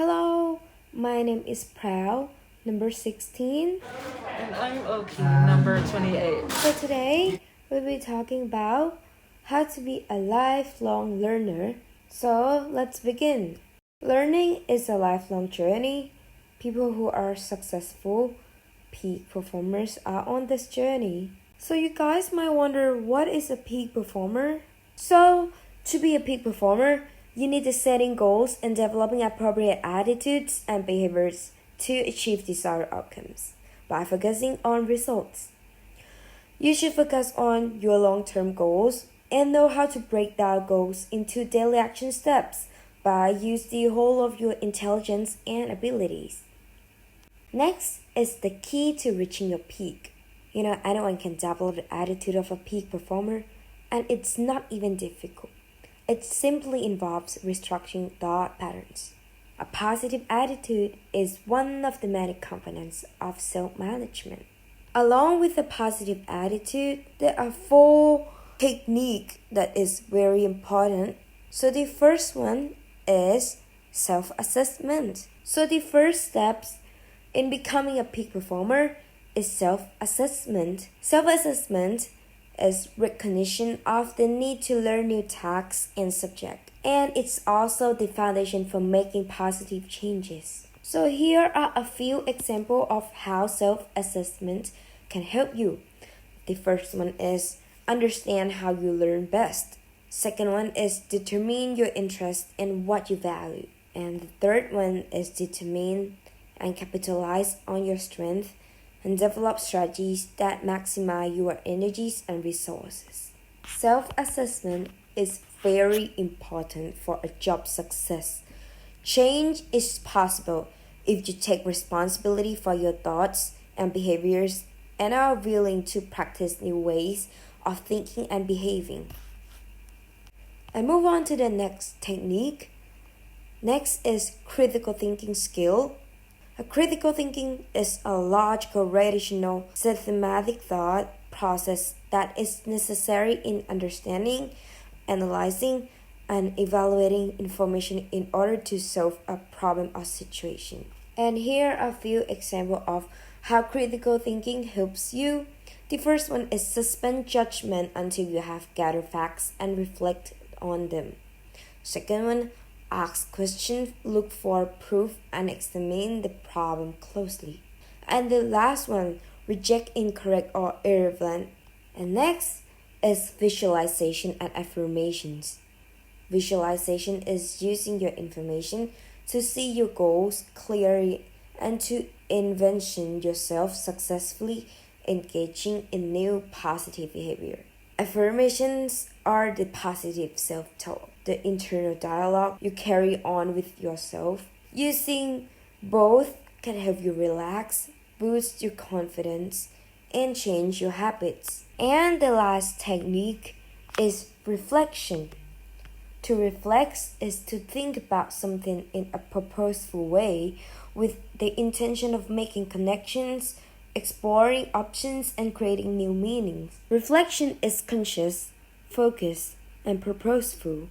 Hello, my name is Praew, number 16. And I'm Oki, number 28. So today, we'll be talking about how to be a lifelong learner. So let's begin. Learning is a lifelong journey. People who are successful, peak performers are on this journey. So you guys might wonder, what is a peak performer? So to be a peak performer, you need to setting goals and developing appropriate attitudes and behaviors to achieve desired outcomes by focusing on results. You should focus on your long-term goals and know how to break down goals into daily action steps by use the whole of your intelligence and abilities. Next is the key to reaching your peak. Anyone can develop the attitude of a peak performer, and it's not even difficult. It simply involves restructuring thought patterns. A positive attitude is one of the many components of self-management. Along with a positive attitude, there are 4 techniques that is very important. So the first one is self-assessment. So the first steps in becoming a peak performer is self-assessment. Self-assessment is recognition of the need to learn new tasks and subjects, and it's also the foundation for making positive changes. So here are a few examples of how self-assessment can help you. The first one is understand how you learn best. Second one is determine your interest and what you value. And the third one is determine and capitalize on your strength and develop strategies that maximize your energies and resources. Self-assessment is very important for a job success. Change is possible if you take responsibility for your thoughts and behaviors and are willing to practice new ways of thinking and behaving. I move on to the next technique. Next is critical thinking skill. A critical thinking is a logical, rational, systematic thought process that is necessary in understanding, analyzing, and evaluating information in order to solve a problem or situation. And here are a few examples of how critical thinking helps you. The first one is suspend judgment until you have gathered facts and reflect on them. Second one, ask questions, look for proof, and examine the problem closely. And the last one, reject incorrect or irrelevant. And next is visualization and affirmations. Visualization is using your information to see your goals clearly and to envision yourself successfully engaging in new positive behavior. Affirmations are the positive self-talk, the internal dialogue you carry on with yourself. Using both can help you relax, boost your confidence, and change your habits. And the last technique is reflection. To reflect is to think about something in a purposeful way with the intention of making connections, exploring options, and creating new meanings. Reflection is conscious, focused, and purposeful.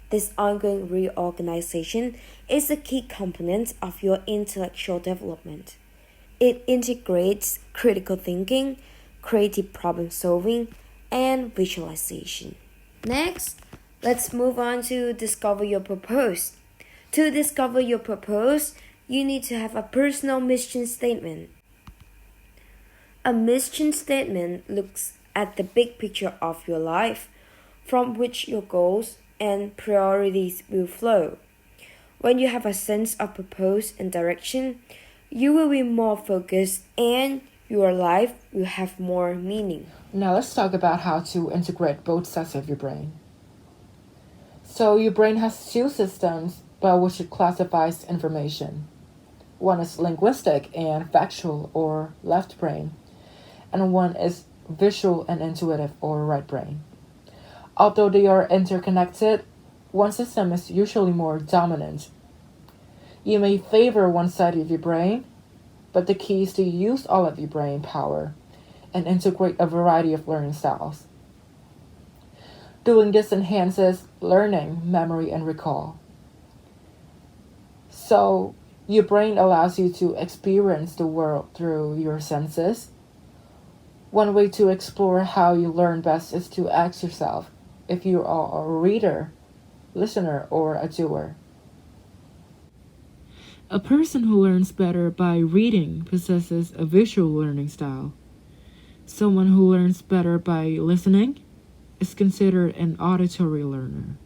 This ongoing reorganization is a key component of your intellectual development. It integrates critical thinking, creative problem solving, and visualization. Next, let's move on to discover your purpose. To discover your purpose, you need to have a personal mission statement. A mission statement looks at the big picture of your life, from which your goals and priorities will flow. When you have a sense of purpose and direction, you will be more focused and your life will have more meaning. Now let's talk about how to integrate both sides of your brain. So your brain has 2 systems by which it classifies information. One is linguistic and factual or left brain, and one is visual and intuitive or right brain. Although they are interconnected, one system is usually more dominant. You may favor one side of your brain, but the key is to use all of your brain power and integrate a variety of learning styles. Doing this enhances learning, memory, and recall. So your brain allows you to experience the world through your senses. One way to explore how you learn best is to ask yourself if you are a reader, listener, or a doer. A person who learns better by reading possesses a visual learning style. Someone who learns better by listening is considered an auditory learner,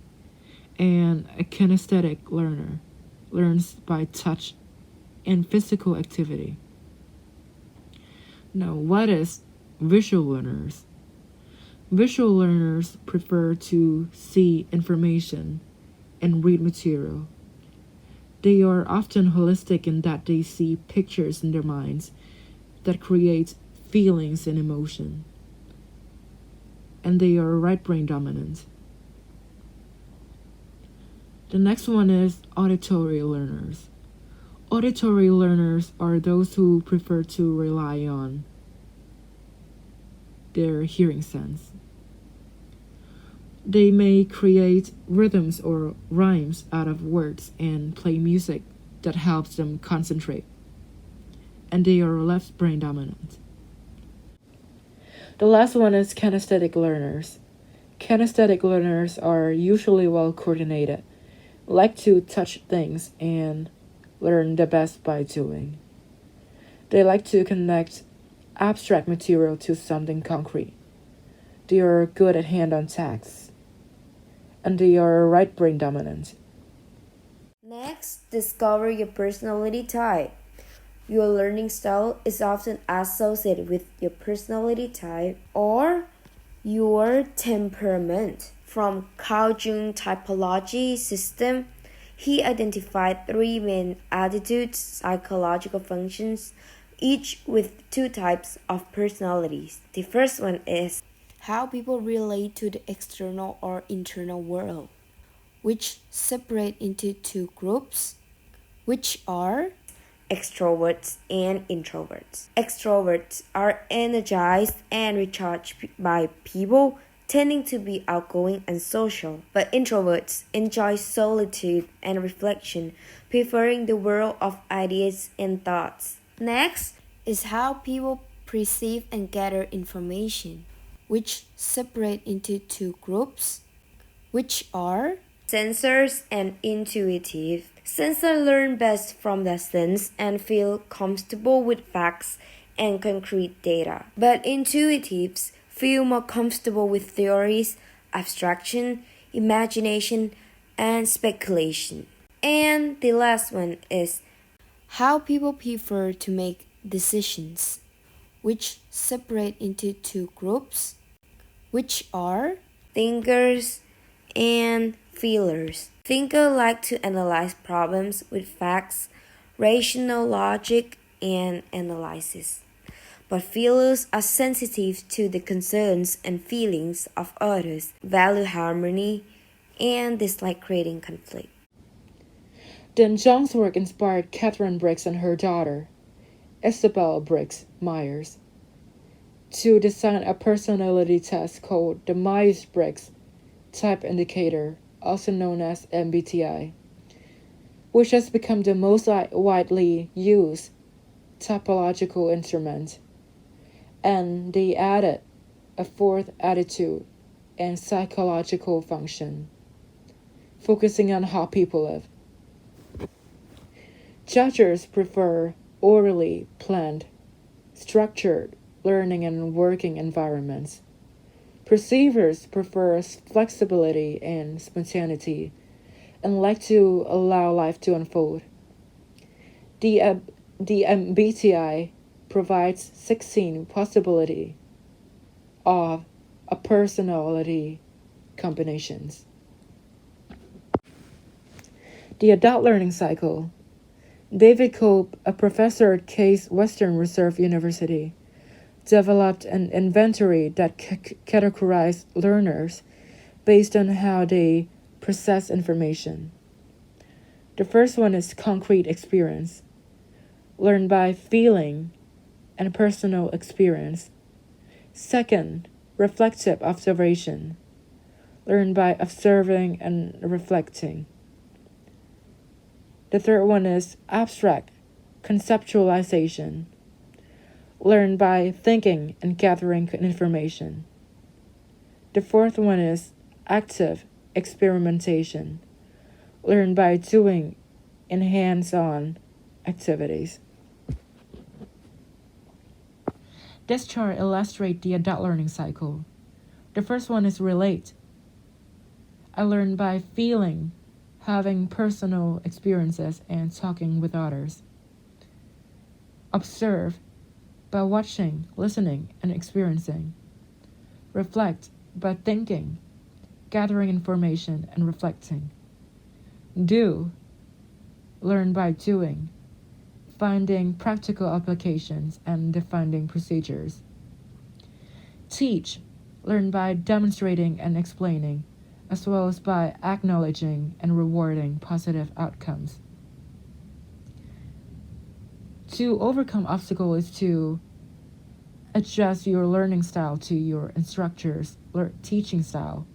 and a kinesthetic learner learns by touch and physical activity. Now, what is visual learners? Visual learners prefer to see information and read material. They are often holistic in that they see pictures in their minds that create feelings and emotion. And they are right brain dominant. The next one is auditory learners. Auditory learners are those who prefer to rely on their hearing sense. They may create rhythms or rhymes out of words and play music that helps them concentrate. And they are left brain dominant. The last one is kinesthetic learners. Kinesthetic learners are usually well coordinated, like to touch things, and learn the best by doing. They like to connect abstract material to something concrete. They are good at hand-on tasks. And they are right brain dominant. Next, discover your personality type. Your learning style is often associated with your personality type or your temperament. From Carl Jung's typology system, he identified 3 main attitudes, psychological functions, each with 2 types of personalities. The first one is how people relate to the external or internal world, which separate into 2 groups, which are extroverts and introverts. Extroverts are energized and recharged by people, tending to be outgoing and social, but introverts enjoy solitude and reflection, preferring the world of ideas and thoughts. Next is how people perceive and gather information, which separate into 2 groups, which are sensors and intuitive. Sensors learn best from the sense and feel comfortable with facts and concrete data. But intuitives feel more comfortable with theories, abstraction, imagination, and speculation. And the last one is how people prefer to make decisions, which separate into 2 groups, which are thinkers and feelers. Thinkers like to analyze problems with facts, rational logic, and analysis. But feelers are sensitive to the concerns and feelings of others, value harmony, and dislike creating conflict. Then John's work inspired Catherine Briggs and her daughter, Isabel Briggs Myers, to design a personality test called the Myers-Briggs Type Indicator, also known as MBTI, which has become the most widely used typological instrument. And they added a 4th attitude and psychological function, focusing on how people live. Judges prefer orderly, planned, structured learning and working environments. Perceivers prefer flexibility and spontaneity and like to allow life to unfold. The MBTI provides 16 possibility of a personality combinations. The adult learning cycle. David Cope, a professor at Case Western Reserve University, developed an inventory that categorized learners based on how they process information. The first one is concrete experience, learned by feeling and personal experience. Second, reflective observation, learned by observing and reflecting. The third one is abstract conceptualization. Learn by thinking and gathering information. The fourth one is active experimentation. Learn by doing in hands-on activities. This chart illustrates the adult learning cycle. The first one is relate. I learn by feeling, having personal experiences, and talking with others. Observe by watching, listening, and experiencing. Reflect by thinking, gathering information, and reflecting. Do, learn by doing, finding practical applications and defining procedures. Teach, learn by demonstrating and explaining, as well as by acknowledging and rewarding positive outcomes. To overcome obstacles is to adjust your learning style to your instructor's teaching style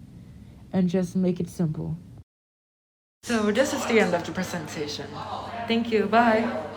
and just make it simple. So this is the end of the presentation. Thank you. Bye.